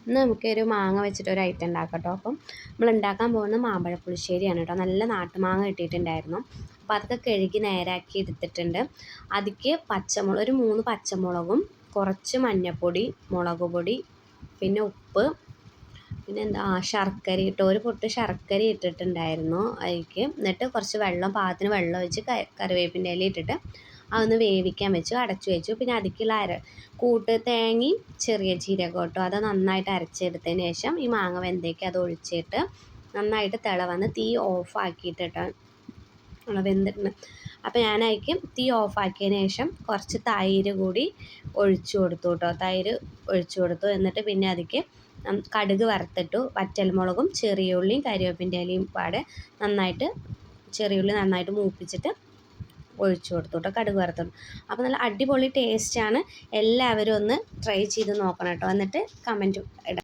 ഇന്ന് നമുക്കൊരു മാങ്ങ വെച്ചിട്ടൊരു ഐറ്റം ഉണ്ടാക്കാം കേട്ടോ. അപ്പം നമ്മൾ ഉണ്ടാക്കാൻ പോകുന്നത് മാമ്പഴപ്പുളിശ്ശേരിയാണ് കേട്ടോ. നല്ല നാട്ടുമാങ്ങ കിട്ടിയിട്ടുണ്ടായിരുന്നു. അപ്പോൾ അതൊക്കെ കഴുകി നേരാക്കി എടുത്തിട്ടുണ്ട്. അതിക്ക് പച്ചമുളക്, ഒരു 3 പച്ചമുളകും കുറച്ച് മഞ്ഞൾപ്പൊടി, മുളക് പൊടി, പിന്നെ ഉപ്പ്, പിന്നെ ശർക്കര ഇട്ടോ, ഒരു പൊട്ട് ശർക്കര ഇട്ടിട്ടുണ്ടായിരുന്നു അതിലേക്ക്. എന്നിട്ട് കുറച്ച് വെള്ളം, പാകത്തിന് വെള്ളം ഒഴിച്ച് കറിവേപ്പിൻ്റെ ഇല ഇട്ടിട്ട് അതൊന്ന് വേവിക്കാൻ വെച്ചു, അടച്ചു വെച്ചു. പിന്നെ അതിലേക്കുള്ള തേങ്ങയും ചെറിയ ജീരകം കേട്ടോ, അത് നന്നായിട്ട് അരച്ചെടുത്തതിന് ശേഷം ഈ മാങ്ങ വെന്തേക്ക് അത് ഒഴിച്ചിട്ട് നന്നായിട്ട് വന്ന് തീ ഓഫാക്കിയിട്ടിട്ട് വെന്തിട്ടുണ്ട്. അപ്പോൾ ഞാനതിലേക്ക് തീ ഓഫാക്കിയതിന് ശേഷം കുറച്ച് തൈര് കൂടി ഒഴിച്ചു കൊടുത്തു കേട്ടോ. തൈര് ഒഴിച്ചു കൊടുത്തു. എന്നിട്ട് പിന്നെ അതിലേക്ക് കടുക് വറുത്തിട്ടു, വറ്റൽമുളകും ചെറിയ ഉള്ളിയും കരിവേപ്പിൻ്റെ ഇലയും ചെറിയുള്ളി നന്നായിട്ട് മൂപ്പിച്ചിട്ട് ഒഴിച്ചു കൊടുത്തു കേട്ടോ, കടുക് വറുത്തു. അപ്പോൾ നല്ല അടിപൊളി ടേസ്റ്റാണ്. എല്ലാവരും ഒന്ന് ട്രൈ ചെയ്ത് നോക്കണം കേട്ടോ. എന്നിട്ട് കമൻറ്റ് ഇടാം.